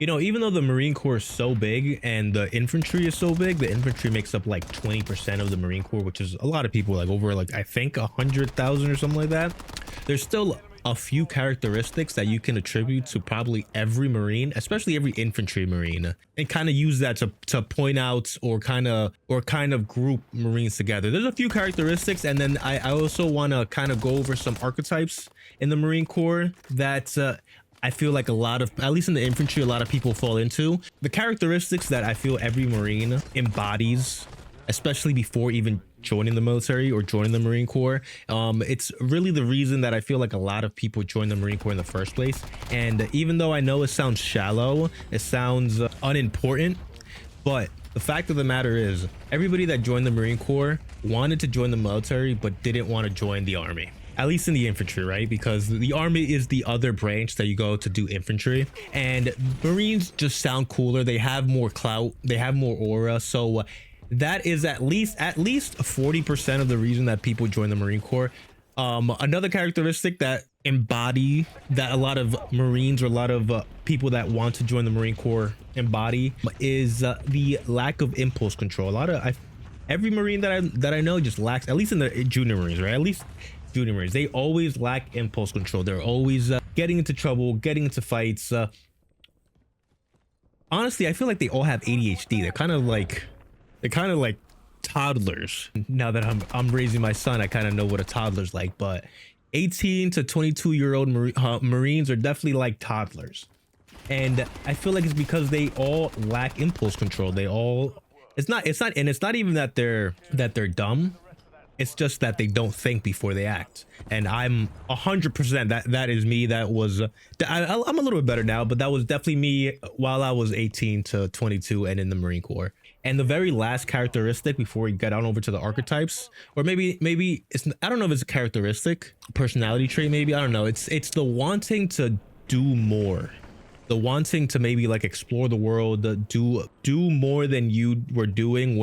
You know, even though the Marine Corps is so big and the infantry is so big, the infantry makes up like 20% of the Marine Corps, which is a lot of people, like over like I think 100,000 or something like that. There's still a few characteristics that you can attribute to probably every Marine, especially every infantry Marine, and kind of use that to point out or kind of group Marines together. There's a few characteristics, and then I also want to kind of go over some archetypes in the Marine Corps that I feel like a lot of, at least in the infantry, a lot of people fall into. The characteristics that I feel every Marine embodies, especially before even joining the military or joining the Marine Corps. It's really the reason that I feel like a lot of people join the Marine Corps in the first place. And even though I know it sounds shallow, it sounds unimportant, but the fact of the matter is everybody that joined the Marine Corps wanted to join the military, but didn't want to join the army. At least in the infantry, right? Because the army is the other branch that you go to do infantry, and Marines just sound cooler. They have more clout, they have more aura. So that is at least 40% of the reason that people join the Marine Corps. Another characteristic that embody that a lot of Marines or a lot of people that want to join the Marine Corps embody is the lack of impulse control. Every Marine that I know just lacks, at least in the junior Marines, right? At least junior Marines, they always lack impulse control. They're always getting into trouble, getting into fights. Honestly, I feel like they all have ADHD. They're kind of like toddlers. Now that I'm raising my son, I kind of know what a toddler's like, but 18 to 22-year-old Marines are definitely like toddlers. And I feel like it's because they all lack impulse control. It's not even that they're dumb. It's just that they don't think before they act. And I'm 100% that is me. I'm a little bit better now, but that was definitely me while I was 18 to 22 and in the Marine Corps. And the very last characteristic before we get on over to the archetypes, or maybe it's, I don't know if it's a characteristic, personality trait, maybe, I don't know. It's the wanting to do more. The wanting to maybe like explore the world, do more than you were doing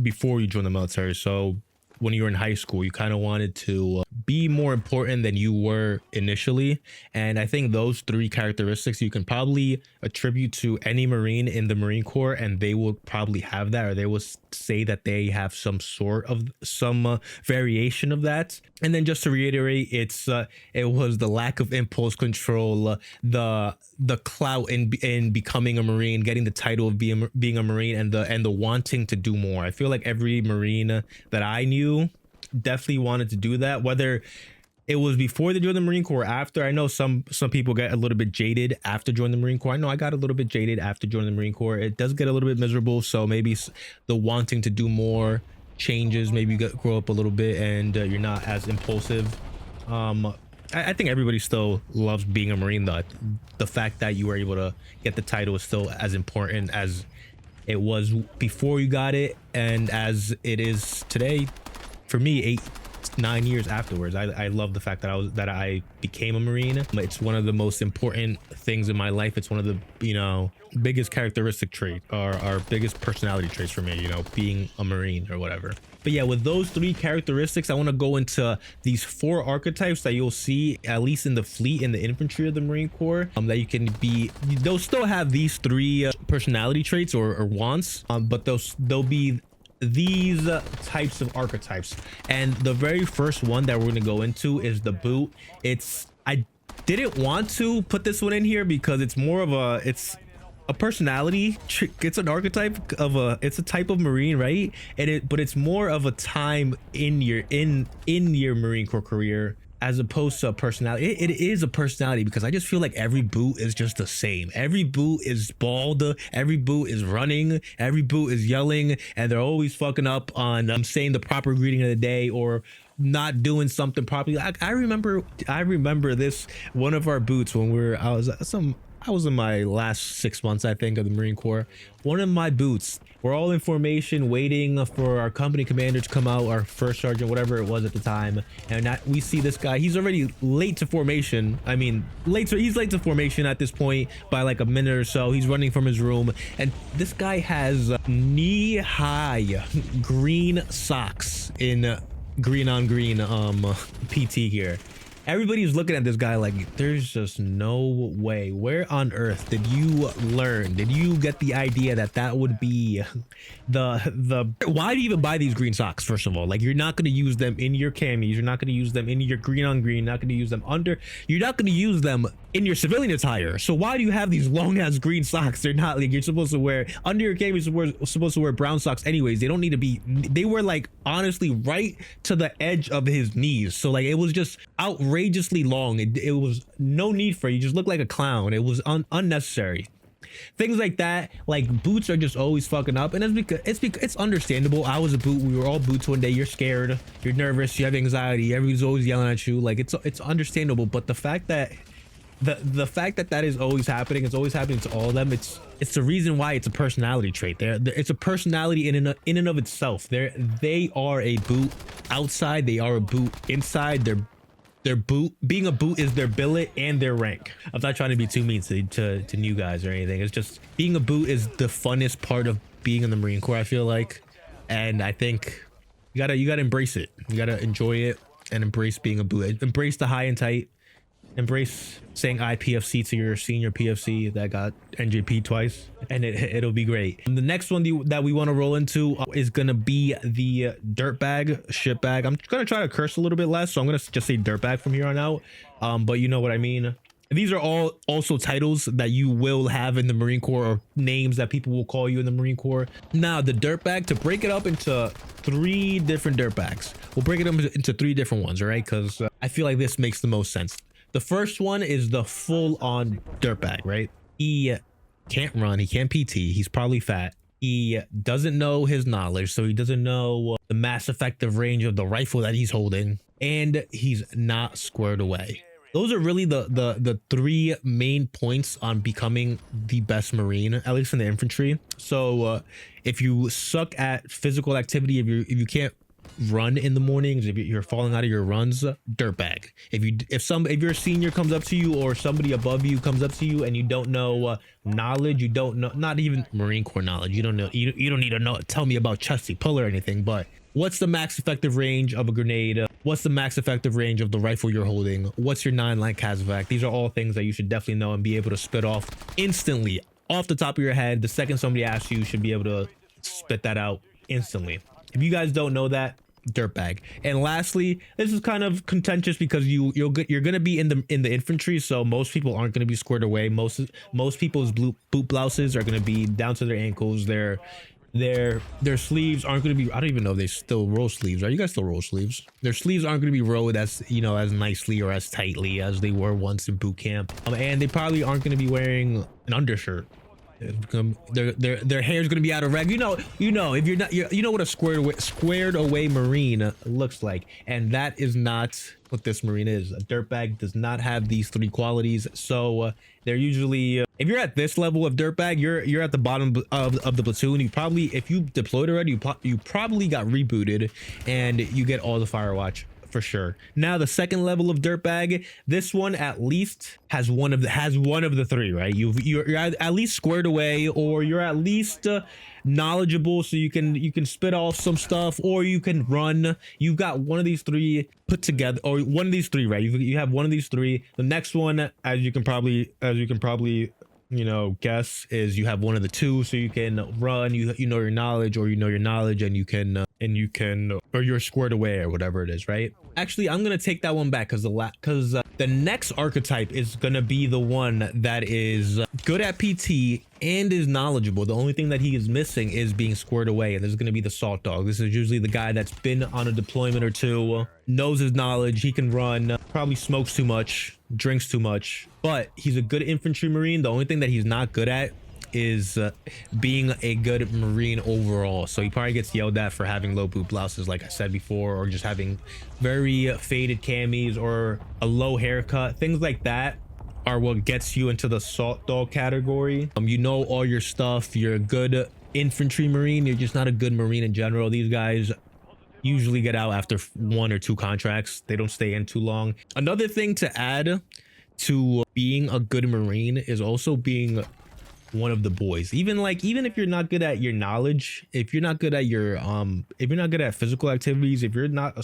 before you joined the military. So when you were in high school, you kind of wanted to be more important than you were initially. And I think those three characteristics you can probably attribute to any Marine in the Marine Corps, and they will probably have that, or they will say that they have some variation of that. And then just to reiterate, it was the lack of impulse control, the clout in becoming a Marine, getting the title of being a Marine, and the wanting to do more. I feel like every Marine that I knew definitely wanted to do that, whether it was before they joined the Marine Corps or after. I know some people get a little bit jaded after joining the Marine Corps. I know I got a little bit jaded after joining the Marine Corps. It does get a little bit miserable, so maybe the wanting to do more changes. Maybe you grow up a little bit and you're not as impulsive. I think everybody still loves being a Marine, though. The fact that you were able to get the title is still as important as it was before you got it, and as it is today. For me, 8-9 years afterwards, I love the fact that I became a Marine. It's one of the most important things in my life. It's one of the biggest characteristic trait, or our biggest personality traits for me, being a Marine or whatever. But yeah, with those three characteristics, I want to go into these 4 archetypes that you'll see at least in the fleet, in the infantry of the Marine Corps, that you can be. They'll still have these 3 personality traits or wants, but they'll be these types of archetypes. And the very first one that we're going to go into is the boot. I didn't want to put this one in here because it's more of a personality. It's an archetype of it's a type of Marine, right? But it's more of a time in your Marine Corps career, as opposed to a personality. It is a personality, because I just feel like every boot is just the same. Every boot is bald, every boot is running, every boot is yelling, and they're always fucking up on saying the proper greeting of the day, or not doing something properly. I remember this, one of our boots when I was in my last 6 months, I think, of the Marine Corps. One of my boots, we're all in formation waiting for our company commander to come out, our first sergeant, whatever it was at the time. And we see this guy, he's already late to formation. I mean, he's late to formation at this point by like a minute or so. He's running from his room, and this guy has knee-high green socks in green on green PT here. Everybody's looking at this guy like, there's just no way. Where on earth did you learn? Did you get the idea that that would be the why do you even buy these green socks? First of all, like, you're not going to use them in your camis. You're not going to use them in your green on green. Not going to use them under. You're not going to use them in your civilian attire. So why do you have these long ass green socks? They're not like, you're supposed to wear under your cami. You're supposed to wear brown socks anyways. They don't need to be. They were like honestly right to the edge of his knees. So like, it was just outrageously long. It was no need for it. You just look like a clown. It was unnecessary. Things like that, like boots are just always fucking up, and it's understandable. I was a boot. We were all boots one day. You're scared, you're nervous, you have anxiety. Everybody's always yelling at you. Like, it's understandable. But the fact that the fact that that is always happening, it's always happening to all of them. It's the reason why it's a personality trait. It's a personality in and of itself. They are a boot outside. They are a boot inside. Their boot, being a boot is their billet and their rank. I'm not trying to be too mean to new guys or anything. It's just being a boot is the funnest part of being in the Marine Corps, I feel like. And I think you gotta embrace it. You gotta enjoy it and embrace being a boot. Embrace the high and tight. Embrace saying IPFC to your senior PFC that got NJP twice, and it'll be great. And the next one that we want to roll into is gonna be the dirtbag shitbag. I'm gonna try to curse a little bit less, so I'm gonna just say dirtbag from here on out. But you know what I mean. These are all also titles that you will have in the Marine Corps, or names that people will call you in the Marine Corps. Now, the dirtbag, to break it up into 3 different dirtbags, we'll break it up into 3 different ones, all right? Because I feel like this makes the most sense. The first one is the full-on dirtbag, right? He can't run, he can't PT, he's probably fat. He doesn't know his knowledge, so he doesn't know the mass effective range of the rifle that he's holding, and he's not squared away. Those are really the 3 main points on becoming the best Marine, at least in the infantry. So if you suck at physical activity, if you can't run in the mornings, if you're falling out of your runs, dirtbag. If your senior comes up to you, or somebody above you comes up to you, and you don't know knowledge, you don't know, not even Marine Corps knowledge, you don't know, you don't need to know, tell me about chesty pull or anything, but what's the max effective range of a grenade? What's the max effective range of the rifle you're holding? What's your 9-line CASEVAC? These are all things that you should definitely know and be able to spit off instantly off the top of your head. The second somebody asks you should be able to spit that out instantly. If you guys don't know that, dirtbag. And lastly, this is kind of contentious because you're gonna be in the infantry, so most people aren't gonna be squared away. Most people's boot blouses are gonna be down to their ankles. Their sleeves aren't gonna be, I don't even know if they still roll sleeves. Are you guys still roll sleeves? Their sleeves aren't gonna be rolled as, you know, as nicely or as tightly as they were once in boot camp. And they probably aren't gonna be wearing an undershirt. Their hair is going to be out of rag. You know if you're not, you know what a squared away Marine looks like, and that is not what this Marine is. A dirtbag does not have these 3 qualities. So they're usually, if you're at this level of dirtbag, you're at the bottom of the platoon. You probably, if you deployed already, you probably got rebooted, and you get all the fire watch. For sure. Now, the second level of dirtbag, this one at least has one of the 3, right? You're at least squared away, or you're at least knowledgeable, so you can spit off some stuff, or you can run. You've got one of these 3 put together, or one of these 3, right? You have one of these 3. The next one, as you can probably you know, guess, is you have one of the 2, so you can run, you know your knowledge, or you know your knowledge, and you can or you're squared away, or whatever it is, right? Actually, I'm gonna take that one back, because the next archetype is gonna be the one that is good at PT and is knowledgeable. The only thing that he is missing is being squared away, and this is gonna be the salt dog. This is usually the guy that's been on a deployment or 2, knows his knowledge, he can run, probably smokes too much, drinks too much, but he's a good infantry Marine. The only thing that he's not good at is being a good Marine overall. So he probably gets yelled at for having low boot blouses, like I said before, or just having very faded camis, or a low haircut. Things like that are what gets you into the salt dog category. You know all your stuff, you're a good infantry Marine, you're just not a good Marine in general. These guys usually get out after 1 or 2 contracts. They don't stay in too long. Another thing to add to being a good Marine is also being one of the boys. Even if you're not good at your knowledge, if you're not good at your if you're not good at physical activities, if you're not a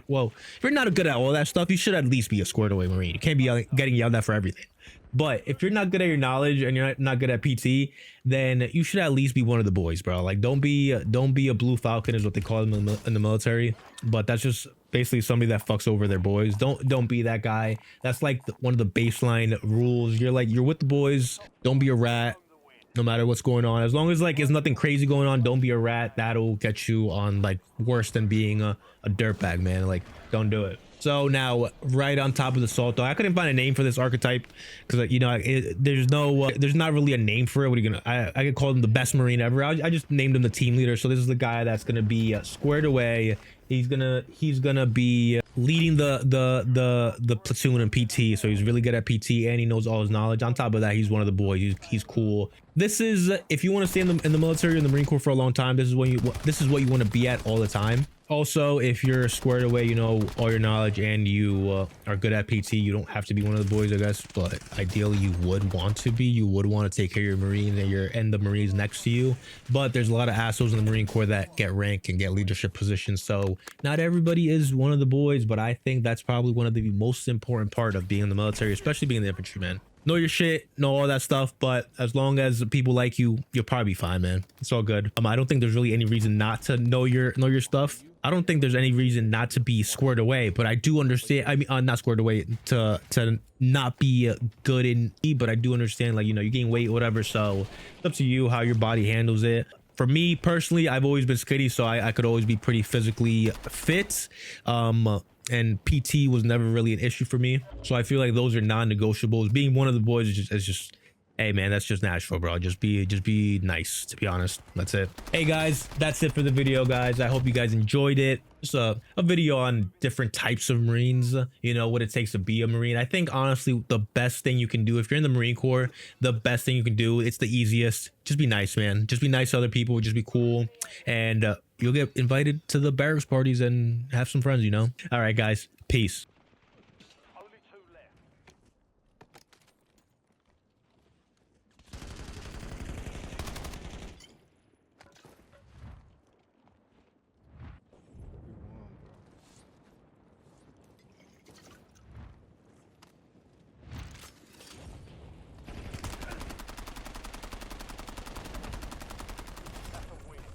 well, if you're not good at all that stuff, you should at least be a squared away Marine. You can't be getting yelled at for everything. But if you're not good at your knowledge and you're not good at PT, then you should at least be one of the boys, bro. Like, don't be a blue falcon is what they call them in the military. But that's just basically somebody that fucks over their boys. Don't be that guy. That's like one of the baseline rules. You're with the boys. Don't be a rat. No matter what's going on, as long as like there's nothing crazy going on, don't be a rat. That'll get you on like worse than being a dirtbag, man. Like, don't do it. So now, right on top of the salt dog, I couldn't find a name for this archetype because, you know, there's not really a name for it. What are you gonna? I could call him the best Marine ever. I just named him the team leader. So this is the guy that's gonna be squared away. He's gonna be leading the platoon in PT. So he's really good at PT and he knows all his knowledge. On top of that, he's one of the boys. He's cool. This is, if you want to stay in the military, in the Marine Corps for a long time, this is what you want to be at all the time. Also, if you're squared away, you know all your knowledge and you are good at PT, you don't have to be one of the boys, I guess. But ideally, you would want to be. You would want to take care of your Marine and the Marines next to you. But there's a lot of assholes in the Marine Corps that get rank and get leadership positions. So not everybody is one of the boys, but I think that's probably one of the most important part of being in the military, especially being in the infantry, man. Know your shit, know all that stuff, but as long as people like you, you'll probably be fine, man. It's all good. I don't think there's really any reason not to know your stuff. I don't think there's any reason not to be squared away, but I do understand. I mean, not squared away to not be good in E, but I do understand, like, you know, you gain weight, whatever. So it's up to you how your body handles it. For me personally, I've always been skinny, so I could always be pretty physically fit. And PT was never really an issue for me. So I feel like those are non-negotiables. Being one of the boys is just hey man, that's just natural, bro. Just be nice, to be honest. That's it. Hey guys, that's it for the video, guys. I hope you guys enjoyed it. Just a video on different types of Marines, you know, what it takes to be a Marine. I think honestly the best thing you can do if you're in the Marine Corps, the best thing you can do, it's the easiest. Just be nice, man. Just be nice to other people. Just be cool, and you'll get invited to the barracks parties and have some friends, you know. All right guys, peace.